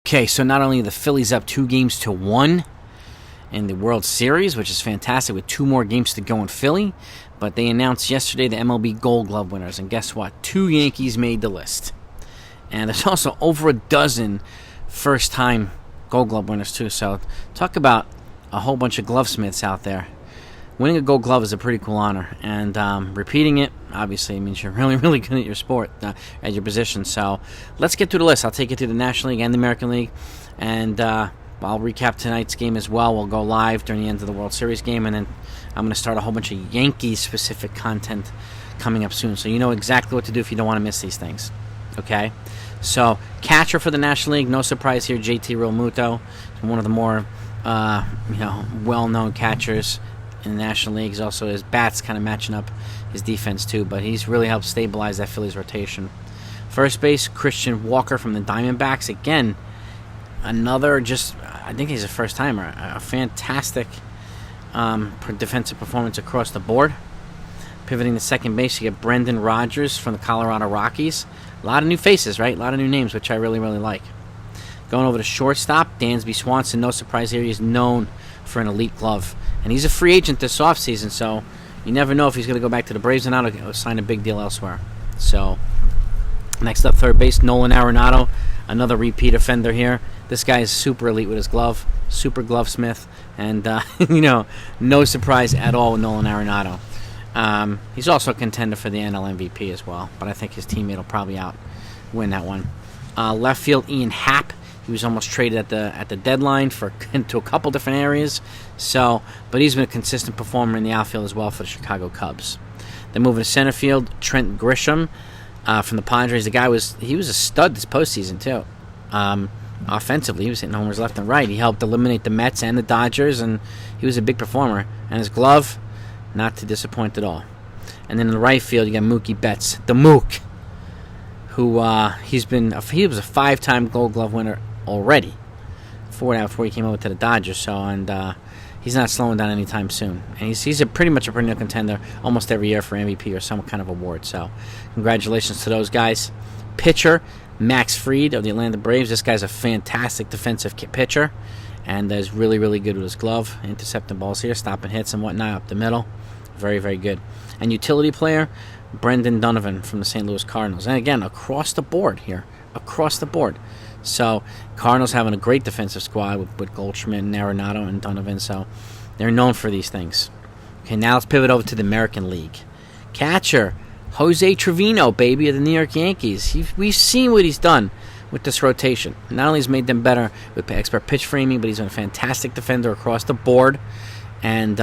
Okay, so not only are the Phillies up 2-1 in the World Series, which is fantastic, with 2 more games to go in Philly, but they announced yesterday the MLB Gold Glove winners, and guess what? 2 Yankees made the list. And there's also over a dozen first-time Gold Glove winners, too, so talk about a whole bunch of glovesmiths out there. Winning a Gold Glove is a pretty cool honor, and repeating it, obviously, means you're really, really good at your sport, at your position. So let's get through the list. I'll take you through the National League and the American League, and I'll recap tonight's game as well. We'll go live during the end of the World Series game, and then I'm going to start a whole bunch of Yankees-specific content coming up soon, so you know exactly what to do if you don't want to miss these things. Okay? So, catcher for the National League, no surprise here, JT Realmuto, one of the more well-known catchers in the National League. He's also, his bat's kind of matching up his defense too, but he's really helped stabilize that Phillies rotation. First base, Christian Walker from the Diamondbacks. Again, another I think he's a first-timer. A fantastic defensive performance across the board. Pivoting to second base, you get Brendan Rodgers from the Colorado Rockies. A lot of new faces, right? A lot of new names, which I really, really like. Going over to shortstop, Dansby Swanson. No surprise here. He's known for an elite glove. And he's a free agent this offseason, so you never know if he's going to go back to the Braves or not, or sign a big deal elsewhere. So, next up, third base, Nolan Arenado. Another repeat offender here. This guy is super elite with his glove. Super glovesmith. And, no surprise at all with Nolan Arenado. He's also a contender for the NL MVP as well, but I think his teammate will probably win that one. Left field, Ian Happ. He was almost traded at the deadline to a couple different areas. But he's been a consistent performer in the outfield as well for the Chicago Cubs. Then moving to center field, Trent Grisham from the Padres. The guy was a stud this postseason too. Offensively, he was hitting homers left and right. He helped eliminate the Mets and the Dodgers, and he was a big performer. And his glove, not to disappoint at all. And then in the right field, you got Mookie Betts, the Mook, who he was a 5-time Gold Glove winner already. 4 out before he came over to the Dodgers. He's not slowing down anytime soon. And he's pretty much a perennial contender almost every year for MVP or some kind of award. So congratulations to those guys. Pitcher, Max Fried of the Atlanta Braves. This guy's a fantastic defensive pitcher, and is really, really good with his glove, intercepting balls here, stopping hits and whatnot up the middle. Very, very good. And utility player, Brendan Donovan from the St. Louis Cardinals. And again, across the board here. Across the board. So, Cardinals having a great defensive squad with Goldschmidt and Arenado and Donovan. So, they're known for these things. Okay, now let's pivot over to the American League. Catcher, Jose Trevino, baby, of the New York Yankees. We've seen what he's done with this rotation. Not only has made them better with expert pitch framing, but he's been a fantastic defender across the board. And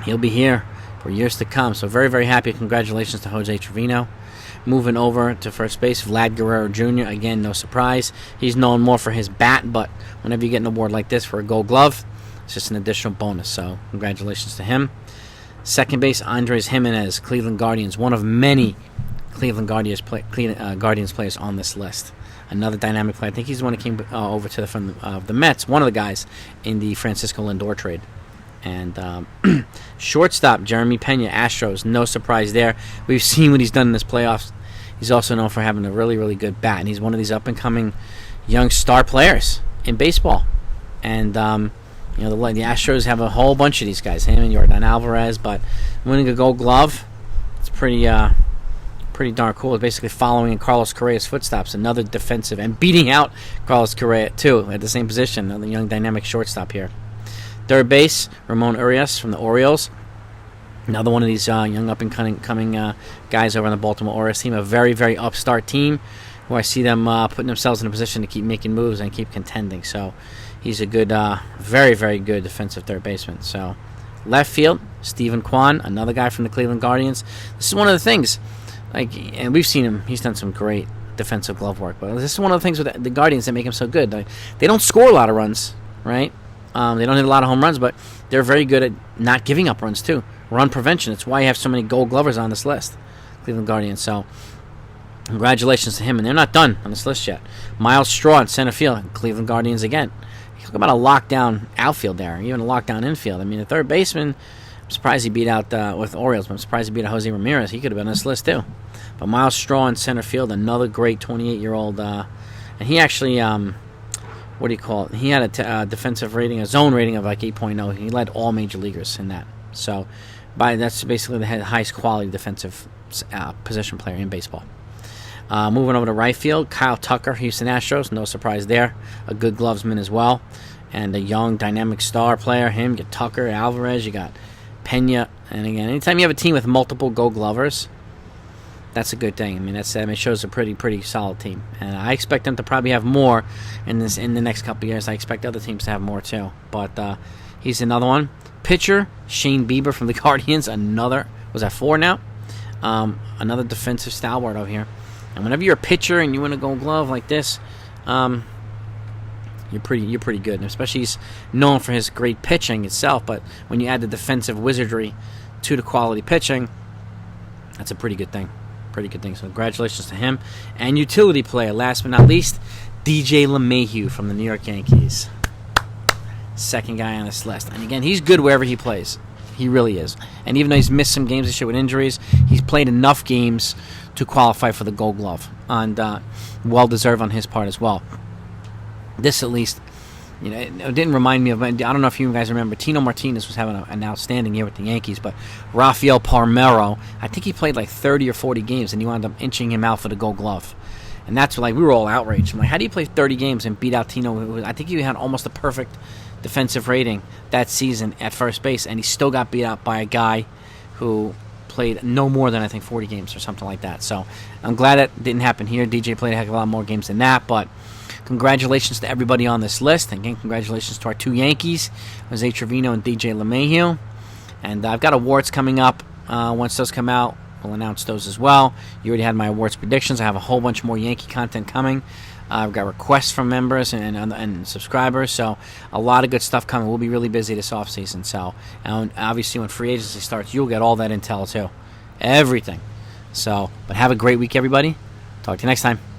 he'll be here for years to come. So very, very happy. Congratulations to Jose Trevino. Moving over to first base, Vlad Guerrero Jr. Again, no surprise. He's known more for his bat, but whenever you get an award like this for a Gold Glove, it's just an additional bonus. So congratulations to him. Second base, Andres Jimenez, Cleveland Guardians. One of many Cleveland Guardians players on this list. Another dynamic player. I think he's the one that came over from the Mets. One of the guys in the Francisco Lindor trade. And shortstop, Jeremy Pena, Astros. No surprise there. We've seen what he's done in this playoffs. He's also known for having a really, really good bat. And he's one of these up-and-coming young star players in baseball. And, the Astros have a whole bunch of these guys. Him and Yordan Alvarez. But winning a Gold Glove, it's pretty darn cool. It's basically following in Carlos Correa's footsteps. Another defensive. And beating out Carlos Correa, too, at the same position. Another young dynamic shortstop here. Third base, Ramon Urias from the Orioles. Another one of these young up-and-coming guys over on the Baltimore Orioles team. A very, very upstart team who I see them putting themselves in a position to keep making moves and keep contending. So he's a good, very, very good defensive third baseman. So left field, Stephen Kwan, another guy from the Cleveland Guardians. This is one of the things, and we've seen him. He's done some great defensive glove work. But this is one of the things with the Guardians that make him so good. They don't score a lot of runs, right? They don't hit a lot of home runs, but they're very good at not giving up runs, too. Run prevention. It's why you have so many Gold Glovers on this list, Cleveland Guardians. So, congratulations to him. And they're not done on this list yet. Miles Straw in center field, Cleveland Guardians again. Talk about a lockdown outfield there, even a lockdown infield. I mean, the third baseman, I'm surprised he beat out with Orioles, but I'm surprised he beat out Jose Ramirez. He could have been on this list, too. But Miles Straw in center field, another great 28-year-old. And he actually... what do you call it? He had a defensive rating, a zone rating of like 8.0. He led all major leaguers in that. So, that's basically the highest quality defensive position player in baseball. Moving over to right field, Kyle Tucker, Houston Astros. No surprise there. A good glovesman as well. And a young, dynamic star player. Him, you got Tucker, Alvarez, you got Pena. And again, anytime you have a team with multiple Gold Glovers, that's a good thing. I mean, it shows a pretty solid team. And I expect them to probably have more in the next couple of years. I expect other teams to have more too. But he's another one. Pitcher, Shane Bieber from the Guardians. Another, was that 4 now? Another defensive stalwart over here. And whenever you're a pitcher and you win a Gold Glove like this, you're pretty good. And especially he's known for his great pitching itself, but when you add the defensive wizardry to the quality pitching, that's a pretty good thing. Pretty good thing. So congratulations to him. And utility player, last but not least, DJ LeMahieu from the New York Yankees. Second guy on this list. And again, he's good wherever he plays. He really is. And even though he's missed some games this year with injuries, he's played enough games to qualify for the Gold Glove. And well-deserved on his part as well. This, at least, it didn't remind me of... I don't know if you guys remember, Tino Martinez was having an outstanding year with the Yankees, but Rafael Palmeiro, I think he played like 30 or 40 games, and you wound up inching him out for the Gold Glove. And that's like, we were all outraged. I'm like, how do you play 30 games and beat out Tino? I think he had almost a perfect defensive rating that season at first base, and he still got beat out by a guy who played no more than, I think, 40 games or something like that. So I'm glad that didn't happen here. DJ played a heck of a lot more games than that, but congratulations to everybody on this list. Again, congratulations to our 2 Yankees, Jose Trevino and DJ LeMahieu. And I've got awards coming up. Once those come out, we'll announce those as well. You already had my awards predictions. I have a whole bunch more Yankee content coming. I've got requests from members and subscribers, so a lot of good stuff coming. We'll be really busy this offseason. So, and obviously when free agency starts, you'll get all that intel too. Everything. So, but have a great week, everybody. Talk to you next time.